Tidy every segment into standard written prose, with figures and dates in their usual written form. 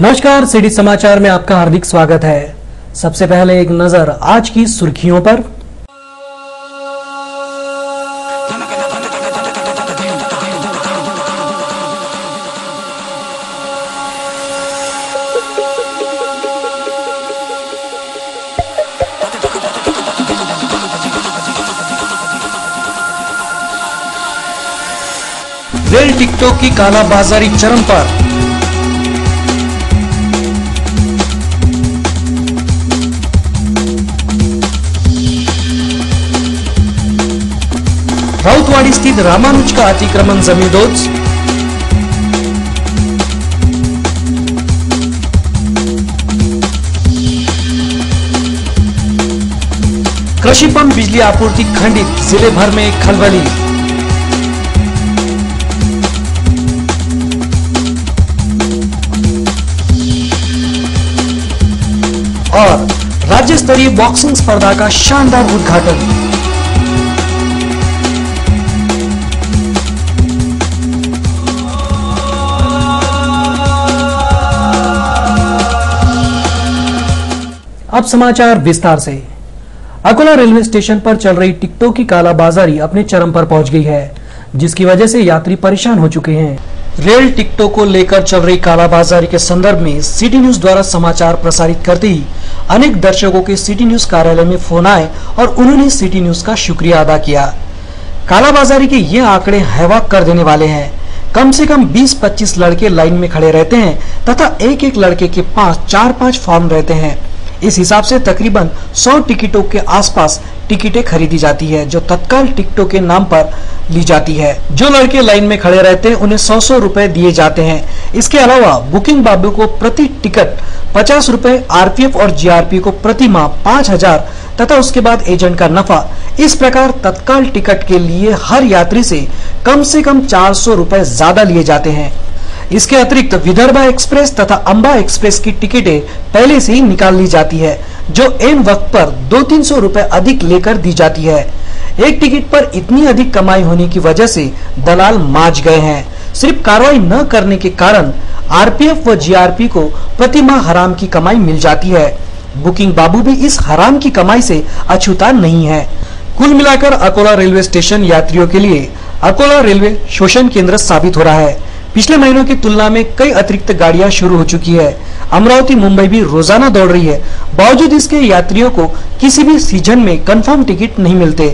नमस्कार, सिटी समाचार में आपका हार्दिक स्वागत है। सबसे पहले एक नजर आज की सुर्खियों पर। रेल टिकटों की कालाबाजारी चरम पर। राउतवाड़ी स्थित रामानुज का अतिक्रमण जमींदोज। कृषि पंप बिजली आपूर्ति खंडित, जिले भर में खलबली। और राज्य स्तरीय बॉक्सिंग स्पर्धा का शानदार उद्घाटन। अब समाचार विस्तार से। अकोला रेलवे स्टेशन पर चल रही टिकटों की कालाबाजारी अपने चरम पर पहुंच गई है, जिसकी वजह से यात्री परेशान हो चुके हैं। रेल टिकटों को लेकर चल रही कालाबाजारी के संदर्भ में सिटी न्यूज द्वारा समाचार प्रसारित करते ही अनेक दर्शकों के सिटी न्यूज कार्यालय में फोन आए और उन्होंने सिटी न्यूज का शुक्रिया अदा किया। कालाबाजारी के ये आंकड़े हैवाक कर देने वाले हैं। कम से कम 20-25 लड़के लाइन में खड़े रहते हैं तथा एक एक लड़के के पास 4-5 फॉर्म रहते हैं। इस हिसाब से तकरीबन 100 टिकटों के आसपास टिकटें खरीदी जाती है, जो तत्काल टिकटों के नाम पर ली जाती है। जो लड़के लाइन में खड़े रहते हैं उन्हें 100 रुपए दिए जाते हैं। इसके अलावा बुकिंग बाबू को प्रति टिकट 50 रुपए, आरपीएफ और जीआरपी को प्रति माह 5000 तथा उसके बाद एजेंट का नफा। इस प्रकार तत्काल टिकट के लिए हर यात्री से कम 400 रुपए ज्यादा लिए जाते हैं। इसके अतिरिक्त विदर्भा एक्सप्रेस तथा अंबा एक्सप्रेस की टिकटें पहले से ही निकाल ली जाती है, जो एन वक्त पर 200-300 रुपए अधिक लेकर दी जाती है। एक टिकट पर इतनी अधिक कमाई होने की वजह से दलाल माज गए हैं। सिर्फ कार्रवाई न करने के कारण आरपीएफ व जीआरपी को प्रति माह हराम की कमाई मिल जाती है। बुकिंग बाबू भी इस हराम की कमाई से अछूता नहीं है। कुल मिलाकर अकोला रेलवे स्टेशन यात्रियों के लिए अकोला रेलवे शोषण केंद्र साबित हो रहा है। पिछले महीनों की तुलना में कई अतिरिक्त गाड़ियां शुरू हो चुकी है। अमरावती मुंबई भी रोजाना दौड़ रही है। बावजूद इसके यात्रियों को किसी भी सीजन में कंफर्म टिकट नहीं मिलते।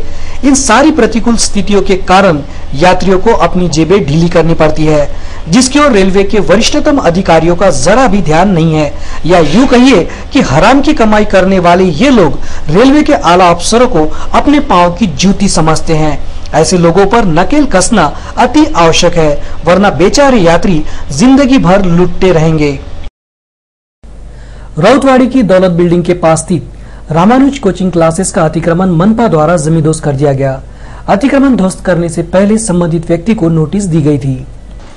इन सारी प्रतिकूल स्थितियों के कारण यात्रियों को अपनी जेबें ढीली करनी पड़ती है, जिसकी ओर रेलवे के वरिष्ठतम अधिकारियों का जरा भी ध्यान नहीं है। या यूं कहिए कि हराम की कमाई करने वाले ये लोग रेलवे के आला अफसरों को अपने पांव की जूती समझते हैं। ऐसे लोगों पर नकेल कसना अति आवश्यक है, वरना बेचारे यात्री जिंदगी भर लुटते रहेंगे। राउतवाड़ी की दौलत बिल्डिंग के पास स्थित रामानुज कोचिंग क्लासेस का अतिक्रमण मनपा द्वारा जमींदोज कर दिया गया। अतिक्रमण ध्वस्त करने से पहले संबंधित व्यक्ति को नोटिस दी गई थी।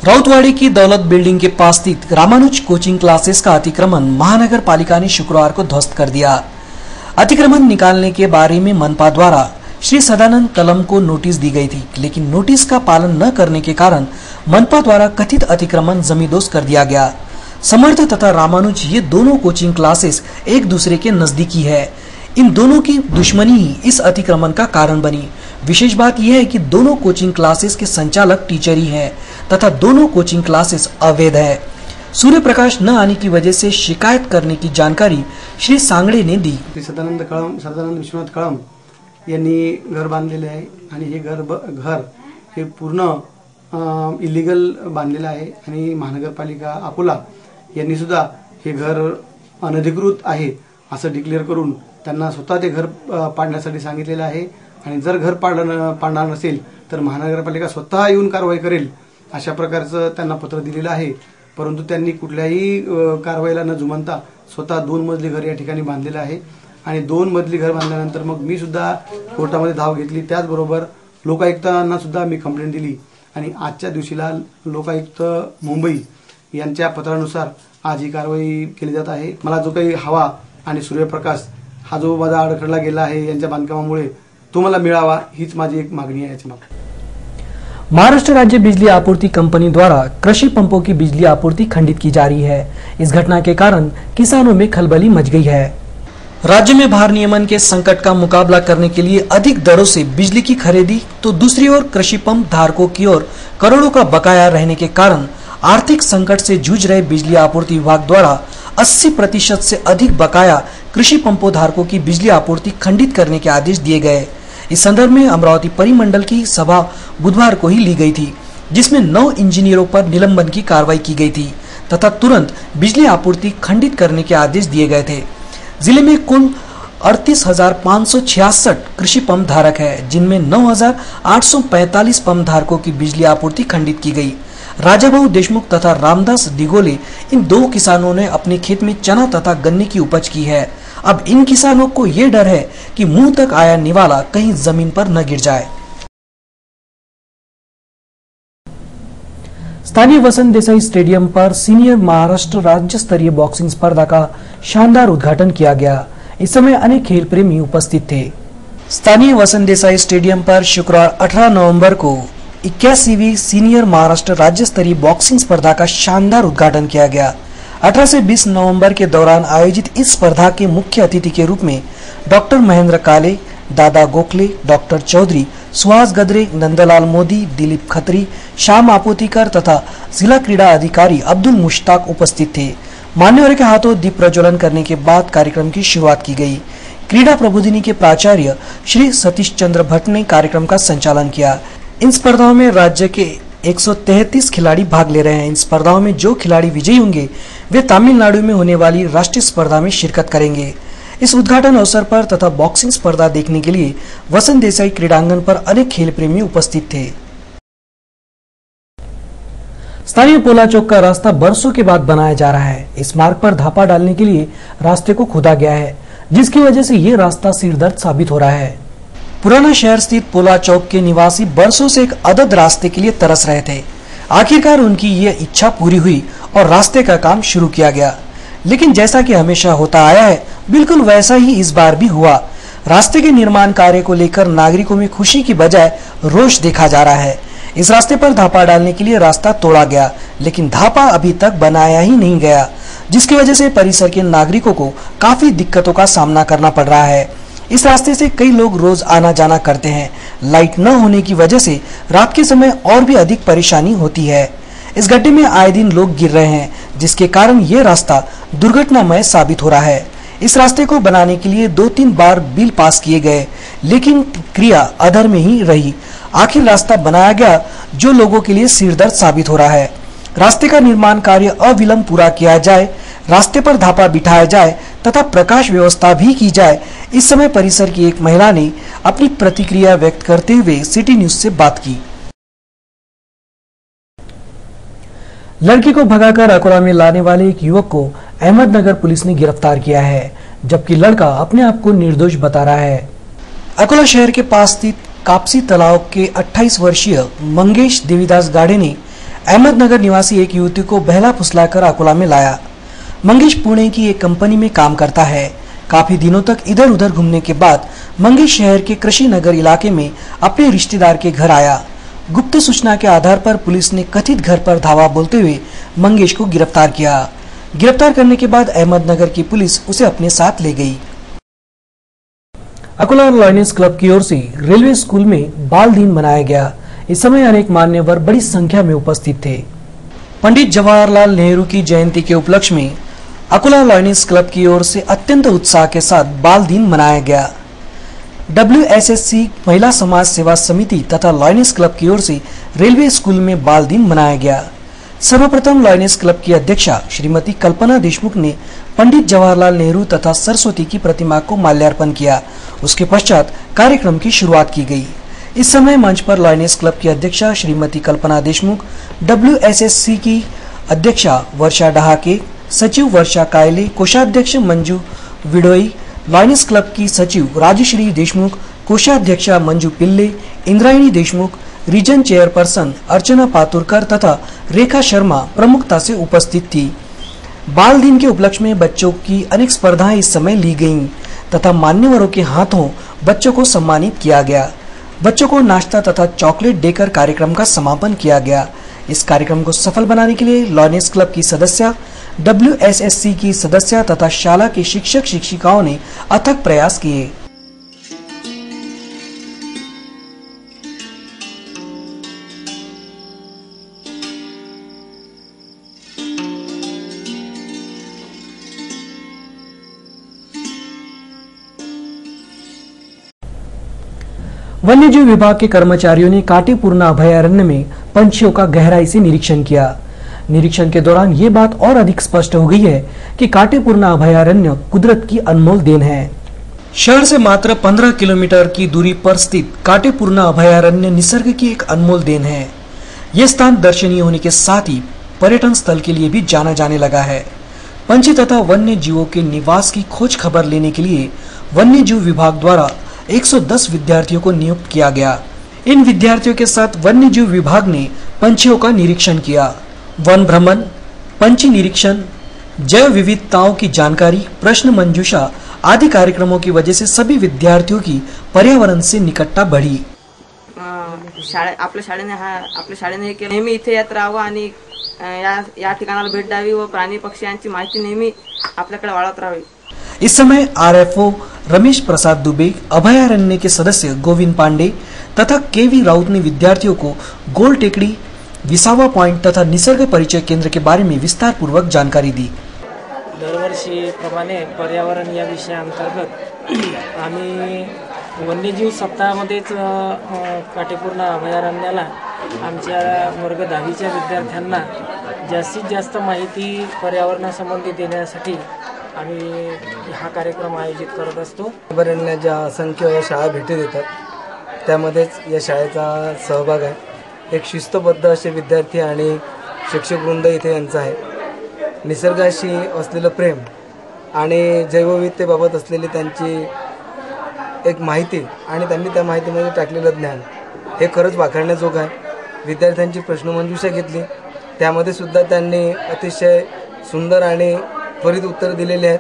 राउतवाड़ी की दौलत बिल्डिंग के पास स्थित रामानुज कोचिंग क्लासेस का अतिक्रमण महानगर पालिका ने शुक्रवार को ध्वस्त कर दिया। अतिक्रमण निकालने के बारे में मनपा द्वारा श्री सदानंद कलम को नोटिस दी गई थी, लेकिन नोटिस का पालन न करने के कारण मनपा द्वारा कथित अतिक्रमण जमींदोज कर दिया गया। समर्थ तथा रामानुज ये दोनों कोचिंग क्लासेस एक दूसरे के नजदीकी है। इन दोनों की दुश्मनी ही इस अतिक्रमण का कारण बनी। विशेष बात यह है कि दोनों कोचिंग क्लासेस के संचालक टीचर ही हैं तथा दोनों कोचिंग क्लासेस अवैध है। सूर्य प्रकाश न आने की वजह से शिकायत करने की जानकारी श्री सांगड़े ने दी। सदानंद विश्वनाथ कळम यांनी घर बांधलेले आहे आणि हे घर हे पूर्ण इलिगल बांधलेलं आहे आणि महानगरपालिका अकोला यांनी सुद्धा हे घर अनधिकृत आहे असं डिक्लेअर करून त्यांना स्वतः ते घर पाडण्यासाठी सांगितलेलं आहे आणि जर घर पाडणार नसेल तर महानगरपालिका स्वतः येऊन कारवाई करेल अशा प्रकारचं त्यांना पत्र दिलेलं आहे। परंतु त्यांनी कुठल्याही कारवाईला न जुमानता स्वतः 2 मजली घर या ठिकाणी बांधलेलं आहे आणि 2 मजली घर बांधल्यानंतर मग मी सुद्धा कोर्टामध्ये धाव घेतली। त्याचबरोबर लोकायुक्तांना सुद्धा मी कंप्लेंट दिली आणि आजच्या दिवशीला लोकायुक्त मुंबई यांच्या पत्रानुसार आज ही कारवाई केली जात आहे। मला जो काही हवा आणि सूर्यप्रकाश हा जो माझा अडखळला गेला आहे यांच्या बांधकामामुळे तो मला मिळावा हीच माझी एक मागणी आहे। महाराष्ट्र राज्य बिजली आपूर्ति कंपनी द्वारा कृषि पंपों की बिजली आपूर्ति खंडित की जा रही है। इस घटना के कारण किसानों में खलबली मच गई है। राज्य में भार नियमन के संकट का मुकाबला करने के लिए अधिक दरों से बिजली की खरीदी, तो दूसरी ओर कृषि पंप धारकों की ओर करोड़ों का बकाया रहने के कारण आर्थिक संकट से जूझ रहे बिजली आपूर्ति विभाग द्वारा 80% से अधिक बकाया कृषि पंपों धारकों की बिजली आपूर्ति खंडित करने के आदेश दिए गए। इस संदर्भ में अमरावती परिमंडल की सभा बुधवार को ही ली गई थी, जिसमें 9 इंजीनियरों पर निलंबन की कार्रवाई की गई थी तथा तुरंत बिजली आपूर्ति खंडित करने के आदेश दिए गए थे। जिले में कुल 38,566 कृषि पंप धारक है, जिनमें 9,845 पंप धारकों की बिजली आपूर्ति खंडित की गई। राजाभाऊ देशमुख तथा रामदास दिगोले इन 2 किसानों ने अपने खेत में चना तथा गन्ने की उपज की है। अब इन किसानों को ये डर है कि मुंह तक आया निवाला कहीं जमीन पर न गिर जाए। स्थानीय वसंत देसाई स्टेडियम पर सीनियर महाराष्ट्र राज्य स्तरीय बॉक्सिंग स्पर्धा का शानदार उद्घाटन किया गया। इस समय अनेक खेल प्रेमी उपस्थित थे। स्थानीय वसंत देसाई स्टेडियम पर शुक्रवार 18 नवंबर को 81वीं सीनियर महाराष्ट्र राज्य स्तरीय बॉक्सिंग स्पर्धा का शानदार उद्घाटन किया गया। 18 से 20 नवंबर के दौरान आयोजित इस स्पर्धा के मुख्य अतिथि के रूप में डॉक्टर महेंद्र काले, दादा गोखले, डॉक्टर चौधरी, सुहास गदरे, नंदलाल मोदी, दिलीप खत्री, श्याम आपोतीकर तथा जिला क्रीड़ा अधिकारी अब्दुल मुश्ताक उपस्थित थे। मान्यवरों के हाथों दीप प्रज्वलन करने के बाद कार्यक्रम की शुरुआत की गई। क्रीड़ा प्रबोधिनी के प्राचार्य श्री सतीश चंद्र भट्ट ने कार्यक्रम का संचालन किया। इन स्पर्धाओं में राज्य के 133 खिलाड़ी भाग ले रहे हैं। इन स्पर्धाओं में जो खिलाड़ी विजयी होंगे वे तमिलनाडु में होने वाली राष्ट्रीय स्पर्धा में शिरकत करेंगे। इस उद्घाटन अवसर पर तथा बॉक्सिंग स्पर्धा देखने के लिए वसंत देसाई क्रीड़ांगन पर अनेक खेल प्रेमी उपस्थित थे। स्थानीय पोला चौक का रास्ता बरसों के बाद बनाया जा रहा है। इस मार्ग पर धापा डालने के लिए रास्ते को खोदा गया है, जिसकी वजह से ये रास्ता सिरदर्द साबित हो रहा है। पुराना शहर स्थित पोला चौक के निवासी बरसों से एक अदद रास्ते के लिए तरस रहे थे। आखिरकार उनकी ये इच्छा पूरी हुई और रास्ते का काम शुरू किया गया। लेकिन जैसा कि हमेशा होता आया है, बिल्कुल वैसा ही इस बार भी हुआ। रास्ते के निर्माण कार्य को लेकर नागरिकों में खुशी की बजाय रोष देखा जा रहा है। इस रास्ते पर धापा डालने के लिए रास्ता तोड़ा गया, लेकिन धापा अभी तक बनाया ही नहीं गया, जिसकी वजह से परिसर के नागरिकों को काफी दिक्कतों का सामना करना पड़ रहा है। इस रास्ते से कई लोग रोज आना जाना करते हैं। लाइट न होने की वजह से रात के समय और भी अधिक परेशानी होती है। इस गड्ढे में आए दिन लोग गिर रहे हैं, जिसके कारण ये रास्ता दुर्घटनामय साबित हो रहा है। इस रास्ते को बनाने के लिए 2-3 बार बिल पास किए गए, लेकिन क्रिया अधर में ही रही। आखिर रास्ता बनाया गया, जो लोगों के लिए सिरदर्द साबित हो रहा है। रास्ते का निर्माण कार्य अविलंब पूरा किया जाए, रास्ते पर धापा बिठाया जाए तथा प्रकाश व्यवस्था भी की जाए। इस समय परिसर की एक महिला ने अपनी प्रतिक्रिया व्यक्त करते हुए सिटी न्यूज से बात की। लड़की को भगाकर अकोला में लाने वाले एक युवक को अहमदनगर पुलिस ने गिरफ्तार किया है, जबकि लड़का अपने आप को निर्दोष बता रहा है। अकोला शहर के पास स्थित कापसी तालाब के 28 वर्षीय मंगेश देवीदास गाढ़े ने अहमदनगर निवासी एक युवती को बहला फुसलाकर अकोला में लाया। मंगेश पुणे की एक कंपनी में काम करता है। काफी दिनों तक इधर उधर घूमने के बाद मंगेश शहर के कृषि नगर इलाके में अपने रिश्तेदार के घर आया। गुप्त सूचना के आधार पर पुलिस ने कथित घर पर धावा बोलते हुए मंगेश को गिरफ्तार किया। गिरफ्तार करने के बाद अहमदनगर की पुलिस उसे अपने साथ ले गई। अकोला लायनेस क्लब की ओर से रेलवे स्कूल में बाल दिन मनाया गया। इस समय अनेक मान्यवर बड़ी संख्या में उपस्थित थे। पंडित जवाहरलाल नेहरू की जयंती के उपलक्ष्य में अकोला लायनेस क्लब की ओर से अत्यंत उत्साह के साथ बाल दिन मनाया गया। WSSC महिला समाज सेवा समिति तथा लायनेस क्लब की ओर से रेलवे स्कूल में बाल दिन मनाया गया। सर्वप्रथम लायनेस क्लब की अध्यक्षा श्रीमती कल्पना देशमुख ने पंडित जवाहरलाल नेहरू तथा सरस्वती की प्रतिमा को माल्यार्पण किया। उसके पश्चात कार्यक्रम की शुरुआत की गई। इस समय मंच पर लायनेस क्लब की अध्यक्षा श्रीमती कल्पना देशमुख, WSSC की अध्यक्षा वर्षा डहाके, सचिव वर्षा कायले, कोषाध्यक्ष मंजू विडोई, लायनेस क्लब की सचिव राजश्री देशमुख, कोषाध्यक्षा मंजू पिल्ले, इंद्रायणी देशमुख, रीजन चेयरपर्सन अर्चना पातुरकर तथा रेखा शर्मा प्रमुखता से उपस्थित थी। बाल दिन के उपलक्ष्य में बच्चों की अनेक स्पर्धाएं इस समय ली गईं तथा मान्यवरों के हाथों बच्चों को सम्मानित किया गया। बच्चों को नाश्ता तथा चॉकलेट देकर कार्यक्रम का समापन किया गया। इस कार्यक्रम को सफल बनाने के लिए लॉयनेस क्लब की सदस्य, WSSC की सदस्य तथा शाला के शिक्षक शिक्षिकाओं ने अथक प्रयास किए। वन्यजीव विभाग के कर्मचारियों ने काटेपूर्णा अभयारण्य में पंछियों का गहराई से निरीक्षण किया। निरीक्षण के दौरान ये बात और अधिक स्पष्ट हो गई है कि काटेपूर्णा अभयारण्य कुदरत की अनमोल देन है। शहर से मात्र 15 किलोमीटर की दूरी पर स्थित काटेपूर्णा अभयारण्य निसर्ग की एक अनमोल देन है। ये स्थान दर्शनीय होने के साथ ही पर्यटन स्थल के लिए भी जाना जाने लगा है। पंछी तथा वन्य जीवों के निवास की खोज खबर लेने के लिए वन्यजीव विभाग द्वारा 110 विद्यार्थियों को नियुक्त किया गया। इन विद्यार्थियों के साथ वन्यजीव विभाग ने पंछियों का निरीक्षण किया। वन भ्रमण, पंछी निरीक्षण, जैव विविधताओं की जानकारी, प्रश्न मंजूषा आदि कार्यक्रमों की वजह से सभी विद्यार्थियों की पर्यावरण से निकटता बढ़ी। आपल्या शाळेने हे केलं, नेहमी इथे येत राहावं आणि या ठिकाणाला भेट द्यावी व प्राणी पक्ष्यांची माहिती नेहमी आपल्याकडे वाढवत राहावी। इस समय RFO रमेश प्रसाद दुबे, अभयारण्य के सदस्य गोविंद पांडे तथा KV राउत ने विद्यार्थियों को गोल टेकड़ी, विसावा पॉइंट तथा निसर्ग परिचय केंद्र के बारे में विस्तार पूर्वक जानकारी दी। दरवर्षी प्रमाणे पर्यावरण या विषयाअंतर्गत आम्ही वन्यजीव सप्ताहामध्येच काटेपूर्णा अभयारण्याला आमच्या वर्ग 10वीच्या विद्यार्थ्यांना जास्तीत जास्त माहिती पर्यावरणासंबंधी देण्यासाठी आम्ही हा कार्यक्रम आयोजित करत असतो। अभयारण्यात ज्या असंख्य शाळा भेटी देतात त्यामध्येच या शाळेचा सहभाग आहे। एक शिस्तबद्ध असे विद्यार्थी आणि शिक्षकवृंद इथे यांचा आहे। निसर्गाशी असलेलं प्रेम आणि जैवविविधतेबाबत असलेली त्यांची एक माहिती आणि त्यांनी त्या माहितीमध्ये टाकलेलं ज्ञान हे खरंच वाखाणण्याजोगं आहे। विद्यार्थ्यांची प्रश्नमंजुषा घेतली, त्यामध्ये सुद्धा त्यांनी अतिशय सुंदर आणि त्वरित उत्तर दिलेले आहेत।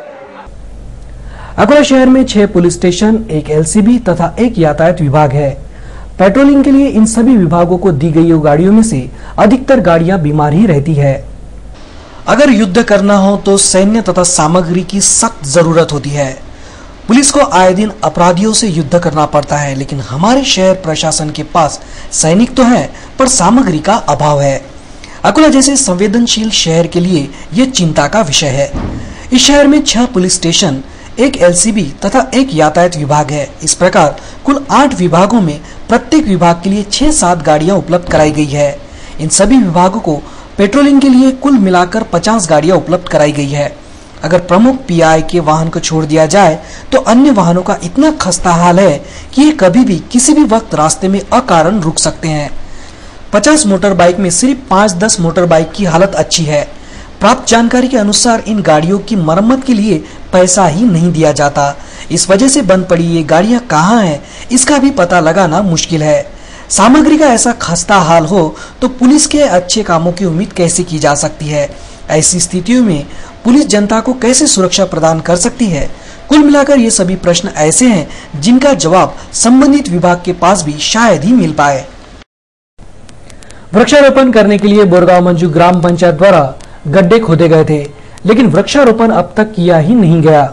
अकोला शहर में 6 पुलिस स्टेशन, 1 LCB तथा 1 यातायात विभाग है। पेट्रोलिंग के लिए इन सभी विभागों को दी गई गाड़ियों में से अधिकतर गाड़ियां बीमार ही रहती है। अगर युद्ध करना हो तो सैन्य तथा सामग्री की सख्त जरूरत होती है। पुलिस को आए दिन अपराधियों से युद्ध करना पड़ता है, लेकिन हमारे शहर प्रशासन के पास सैनिक तो है पर सामग्री का अभाव है। अकोला जैसे संवेदनशील शहर के लिए यह चिंता का विषय है। इस शहर में 6 पुलिस स्टेशन, 1 LCB तथा 1 यातायात विभाग है। इस प्रकार कुल 8 विभागों में प्रत्येक विभाग के लिए 6-7 गाड़ियां उपलब्ध कराई गई है। इन सभी विभागों को पेट्रोलिंग के लिए कुल मिलाकर 50 गाड़ियां उपलब्ध कराई गई है। अगर प्रमुख PI के वाहन को छोड़ दिया जाए तो अन्य वाहनों का इतना खस्ता हाल है कि ये कभी भी किसी भी वक्त रास्ते में अकारण रुक सकते हैं। 50 मोटर बाइक में सिर्फ 5-10 मोटर बाइक की हालत अच्छी है। प्राप्त जानकारी के अनुसार इन गाड़ियों की मरम्मत के लिए पैसा ही नहीं दिया जाता। इस वजह से बंद पड़ी ये गाड़ियां कहाँ हैं, इसका भी पता लगाना मुश्किल है। सामग्री का ऐसा खस्ता हाल हो तो पुलिस के अच्छे कामों की उम्मीद कैसे की जा सकती है। ऐसी स्थितियों में पुलिस जनता को कैसे सुरक्षा प्रदान कर सकती है। कुल मिलाकर ये सभी प्रश्न ऐसे हैं जिनका जवाब संबंधित विभाग के पास भी शायद ही मिल पाए। वृक्षारोपण करने के लिए बोरगांव मंजू ग्राम पंचायत द्वारा गड्ढे खोदे गए थे, लेकिन वृक्षारोपण अब तक किया ही नहीं गया।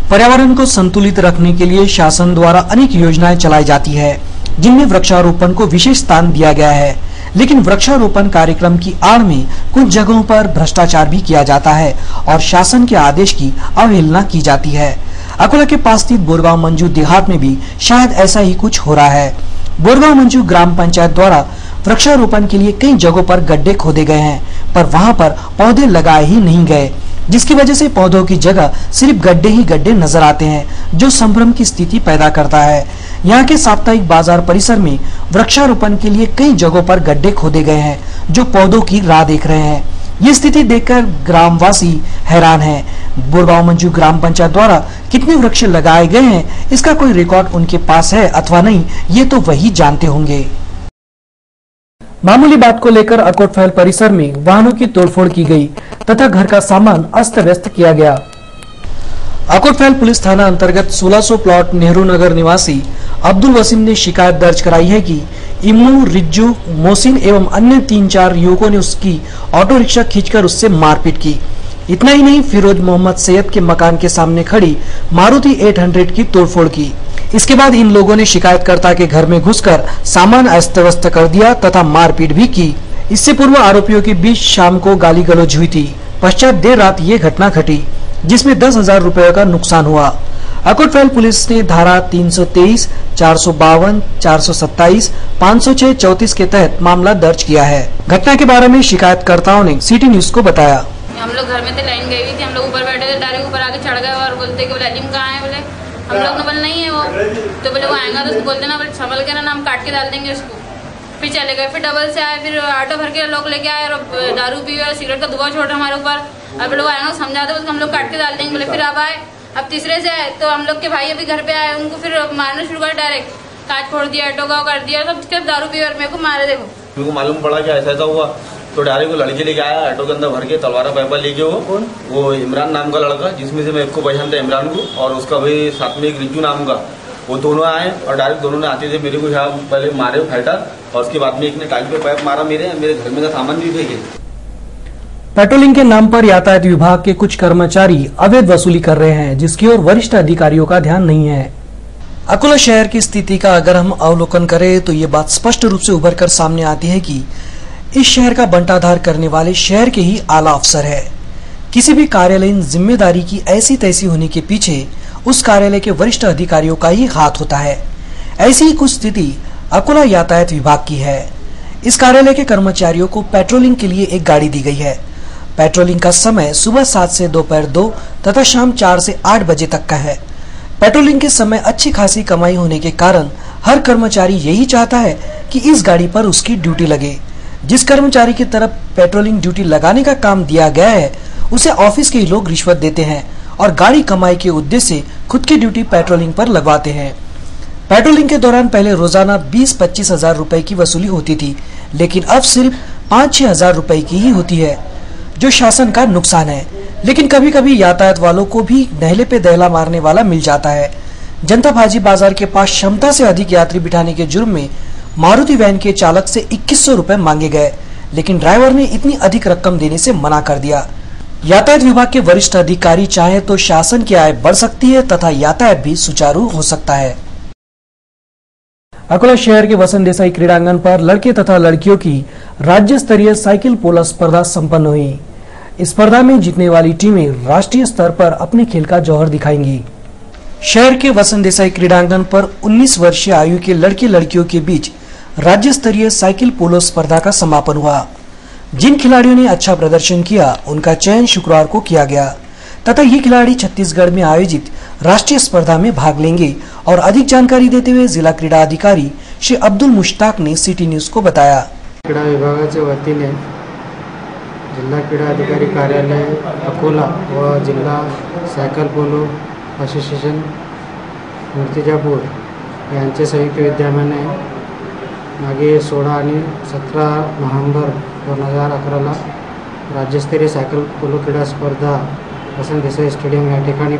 पर्यावरण को संतुलित रखने के लिए शासन द्वारा अनेक योजनाएं चलाई जाती है, जिनमें वृक्षारोपण को विशेष स्थान दिया गया है, लेकिन वृक्षारोपण कार्यक्रम की आड़ में कुछ जगहों पर भ्रष्टाचार भी किया जाता है और शासन के आदेश की अवहेलना की जाती है। अकोला के पास स्थित बोरगांव मंजू देहात में भी शायद ऐसा ही कुछ हो रहा है। बोरगांव मंजू ग्राम पंचायत द्वारा वृक्षारोपण के लिए कई जगहों पर गड्ढे खोदे गए हैं, पर वहां पर पौधे लगाए ही नहीं गए, जिसकी वजह से पौधों की जगह सिर्फ गड्ढे ही गड्ढे नजर आते हैं, जो संभ्रम की स्थिति पैदा करता है। यहाँ के साप्ताहिक बाजार परिसर में वृक्षारोपण के लिए कई जगहों पर गड्ढे खोदे गए हैं, जो पौधों की राह देख रहे हैं। ये स्थिति देखकर ग्रामवासी हैरान हैं। बोरगांव मंजू ग्राम पंचायत द्वारा कितने वृक्ष लगाए गए हैं, इसका कोई रिकॉर्ड उनके पास है अथवा नहीं, ये तो वही जानते होंगे। मामूली बात को लेकर अकोट फैल परिसर में वाहनों की तोड़फोड़ की गई तथा घर का सामान अस्त व्यस्त किया गया। अकोटफैल पुलिस थाना अंतर्गत 1600 प्लॉट नेहरू नगर निवासी अब्दुल वसीम ने शिकायत दर्ज कराई है कि इम्मू, रिज्जू, मोहसिन एवं अन्य 3-4 युवकों ने उसकी ऑटो रिक्शा खींचकर उससे मारपीट की। इतना ही नहीं, फिरोज मोहम्मद सैयद के मकान के सामने खड़ी मारुति 800 की तोड़फोड़ की। इसके बाद इन लोगों ने शिकायतकर्ता के घर में घुसकर सामान अस्त व्यस्त कर दिया तथा मारपीट भी की। इससे पूर्व आरोपियों के बीच शाम को गाली गलौज हुई थी। पश्चात देर रात ये घटना घटी जिसमें 10,000 रुपए का नुकसान हुआ। अकोटफैल पुलिस ने धारा 323, 452, 427, 506, 34 के तहत मामला दर्ज किया है। घटना के बारे में शिकायतकर्ताओं ने सिटी न्यूज को बताया। हम लोग घर में थे, लाइन गई हुई थी, हम लोग ऊपर बैठे थे, डायरेक्ट ऊपर आके चढ़ गए और बोलते कि बोले अलीम कहाँ है, बोले हम लोग ने बोले नहीं है वो, तो बोले वो आएगा तो बोलते ना बोले संभल के ना हम काट के डाल देंगे उसको। फिर चले गए, फिर डबल से आए, फिर ऑटो भर के लोग लेके आए और दारू पी और सिगरेट का धुआं छोड़ हमारे ऊपर। अब लोग आएगा समझाते बोले हम लोग काट के डाल देंगे, बोले फिर अब आए, अब तीसरे से आए तो हम लोग के भाई अभी घर पे आए, उनको फिर मारना शुरू कर, डायरेक्ट काट फोड़ दिया, ऑटो का कर दिया, सब दारू पी और मेरे को मारे। देखो मेरे को मालूम पड़ा कि ऐसा हुआ तो डायरेक्ट वो लड़के लेके आया, ऑटो के अंदर भर के तलवारा पैपा लेके। वो इमरान नाम का लड़का, जिसमें से मैं एक को पहचानता इमरान को, और उसका भाई साथ में एक रिज्जू नाम का, वो दोनों आए और डायरेक्ट दोनों ने आते थे मेरे को यहाँ पहले मारे फाइटर, और उसके बाद में एक ने टांग पे पैप मारा मेरे घर में का सामान भी फेंके। पेट्रोलिंग के नाम पर यातायात विभाग के कुछ कर्मचारी अवैध वसूली कर रहे हैं, जिसकी ओर वरिष्ठ अधिकारियों का ध्यान नहीं है। अकोला शहर की स्थिति का अगर हम अवलोकन करें तो ये बात स्पष्ट रूप से उभर कर सामने आती है कि इस शहर का बंटाधार करने वाले शहर के ही आला अफसर है। किसी भी कार्यालयीन जिम्मेदारी की ऐसी तैसी होने के पीछे उस कार्यालय के वरिष्ठ अधिकारियों का ही हाथ होता है। ऐसी ही कुछ स्थिति अकोला यातायात विभाग की है। इस कार्यालय के कर्मचारियों को पेट्रोलिंग के लिए एक गाड़ी दी गई है। पेट्रोलिंग का समय सुबह 7 से दोपहर 2 तथा शाम 4 से 8 बजे तक का है। पेट्रोलिंग के समय अच्छी खासी कमाई होने के कारण हर कर्मचारी यही चाहता है कि इस गाड़ी पर उसकी ड्यूटी लगे। जिस कर्मचारी की तरफ पेट्रोलिंग ड्यूटी लगाने का काम दिया गया है उसे ऑफिस के लोग रिश्वत देते हैं और गाड़ी कमाई के उद्देश्य से खुद की ड्यूटी पेट्रोलिंग पर लगवाते हैं। पेट्रोलिंग के दौरान पहले रोजाना 20-25 हजार रुपए की वसूली होती थी, लेकिन अब सिर्फ 5-6 हजार रुपए की ही होती है, जो शासन का नुकसान है। लेकिन कभी कभी यातायात वालों को भी नहले पे दहला मारने वाला मिल जाता है। जनता भाजी बाजार के पास क्षमता से अधिक यात्री बिठाने के जुर्म में मारुति वैन के चालक से 2100 रुपए मांगे गए, लेकिन ड्राइवर ने इतनी अधिक रकम देने से मना कर दिया। यातायात विभाग के वरिष्ठ अधिकारी चाहे तो शासन की आय बढ़ सकती है तथा यातायात भी सुचारू हो सकता है। अकोला शहर के वसंत देसाई क्रीड़ांगन पर लड़के तथा लड़कियों की राज्य स्तरीय साइकिल पोलो स्पर्धा संपन्न हुई। इस स्पर्धा में जीतने वाली टीमें राष्ट्रीय स्तर पर अपने खेल का जौहर दिखाएंगी। शहर के वसंत देसाई क्रीड़ांगन पर 19 वर्षीय आयु के लड़के लड़कियों के बीच राज्य स्तरीय साइकिल पोलो स्पर्धा का समापन हुआ। जिन खिलाड़ियों ने अच्छा प्रदर्शन किया उनका चयन शुक्रवार को किया गया तथा ये खिलाड़ी छत्तीसगढ़ में आयोजित राष्ट्रीय स्पर्धा में भाग लेंगे। और अधिक जानकारी देते हुए जिला क्रीडा अधिकारी श्री अब्दुल मुश्ताक ने सिटी न्यूज को बताया। क्रीडा विभागाच्या वतीने जिल्हा क्रीडा अधिकारी कार्यालय अकोला व जिल्हा सायकल पोलो असोसिएशन मूर्तिजापूर यांचे संयुक्त विद्यमाने मागे 16 आणि 17 नोव्हेंबर 2011ला राज्यस्तरीय सायकल पोलो क्रीडा स्पर्धा वसंत देसाई स्टेडियम या ठिकाणी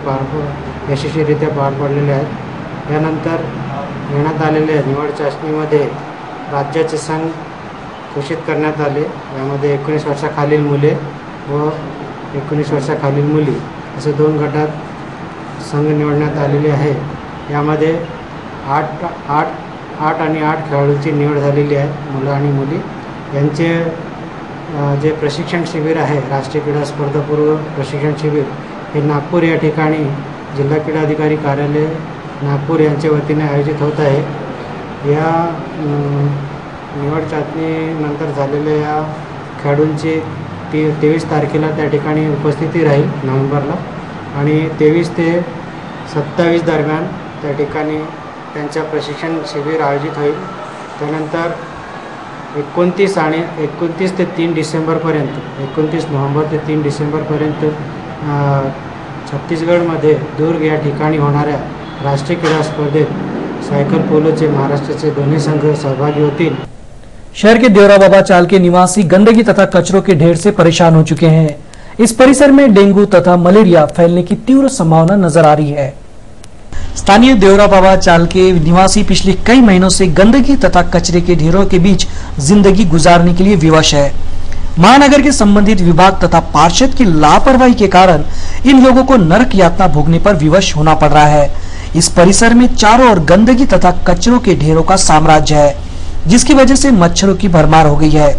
यशस्वीरित्या पार पडलेल्या आहेत। यानंतर घेण्यात आलेल्या निवड चाचणीमध्ये राज्याचे संघ घोषित करण्यात आले। यामध्ये 19 वर्षाखालील मुले व 19 वर्षाखालील मुली असे 2 गटात संघ निवडण्यात आलेले आहे। यामध्ये 8 आणि 8 खेळाडूंची निवड झालेली आहे। मुलं आणि मुली यांचे जे प्रशिक्षण शिबिर आहे राष्ट्रीय क्रीडा स्पर्धापूर्व प्रशिक्षण शिबिर हे नागपूर या ठिकाणी जिल्हा क्रीडा अधिकारी कार्यालय नागपूर यांच्या वतीने आयोजित होत आहे। या निवड चाचणीनंतर झालेल्या या खेळाडूंची 23 तारखेला त्या ठिकाणी उपस्थिती राहील नोव्हेंबरला आणि 23 ते 27 दरम्यान त्या ठिकाणी त्यांच्या प्रशिक्षण शिबिर आयोजित होईल। त्यानंतर 29 ते 3 डिसेंबरपर्यंत 29 नोव्हेंबर ते 3 डिसेंबरपर्यंत छत्तीसगडमध्ये दुर्ग या ठिकाणी होणाऱ्या राष्ट्रीय क्रीडा स्पर्धेत साइकिल पोलोचे महाराष्ट्राचे दोनों संघ सहभागी होतील। शहर के देवरा बाबा चाल के निवासी गंदगी तथा कचरों के ढेर से परेशान हो चुके हैं। इस परिसर में डेंगू तथा मलेरिया फैलने की तीव्र संभावना नजर आ रही है। स्थानीय देवरा बाबा चाल के निवासी पिछले कई महीनों से गंदगी तथा कचरे के ढेरों के बीच जिंदगी गुजारने के लिए विवश है। महानगर के संबंधित विभाग तथा पार्षद की लापरवाही के कारण इन लोगों को नरक यातना भोगने पर विवश होना पड़ रहा है। इस परिसर में चारों ओर गंदगी तथा कचरों के ढेरों का साम्राज्य है, जिसकी वजह से मच्छरों की भरमार हो गई है।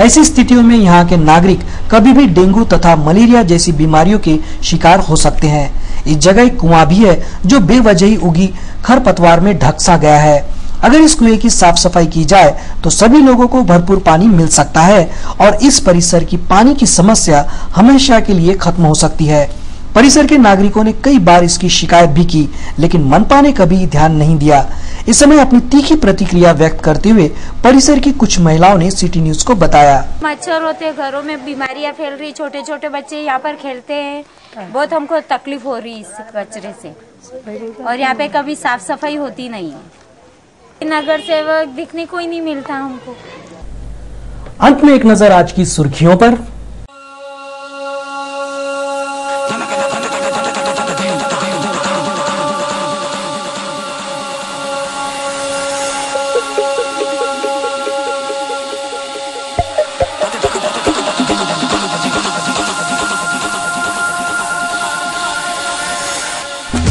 ऐसी स्थितियों में यहाँ के नागरिक कभी भी डेंगू तथा मलेरिया जैसी बीमारियों के शिकार हो सकते हैं। इस जगह एक कुआं भी है जो बेवजह ही उगी खरपतवार में ढक सा गया है। अगर इस कुएं की साफ सफाई की जाए तो सभी लोगों को भरपूर पानी मिल सकता है और इस परिसर की पानी की समस्या हमेशा के लिए खत्म हो सकती है। परिसर के नागरिकों ने कई बार इसकी शिकायत भी की, लेकिन मनपा ने कभी ध्यान नहीं दिया। इस समय अपनी तीखी प्रतिक्रिया व्यक्त करते हुए परिसर की कुछ महिलाओं ने सिटी न्यूज को बताया। मच्छर होते हैं, घरों में बीमारियां फैल रही, छोटे छोटे बच्चे यहाँ पर खेलते हैं, बहुत हमको तकलीफ हो रही इस कचरे से। और यहाँ पे कभी साफ सफाई होती नहीं है। नगर सेवक दिखने को ही नहीं मिलता हमको। अंत में एक नजर आज की सुर्खियों पर।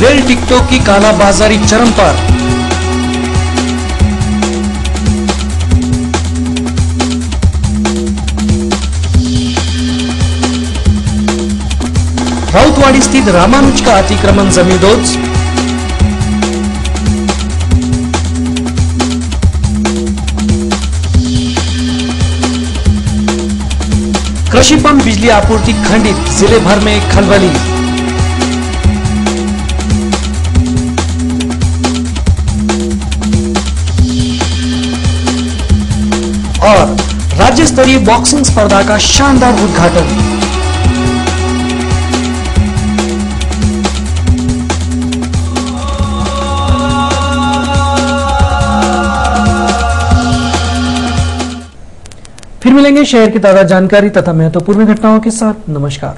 रेल टिकटों की कालाबाजारी चरम पर। राउतवाड़ी स्थित रामानुज का अतिक्रमण जमींदोज। कृषि पंप बिजली आपूर्ति खंडित, जिले भर में खलबली। और राज्य स्तरीय बॉक्सिंग स्पर्धा का शानदार उद्घाटन। फिर मिलेंगे शहर की ताजा जानकारी तथा महत्वपूर्ण घटनाओं के साथ। नमस्कार।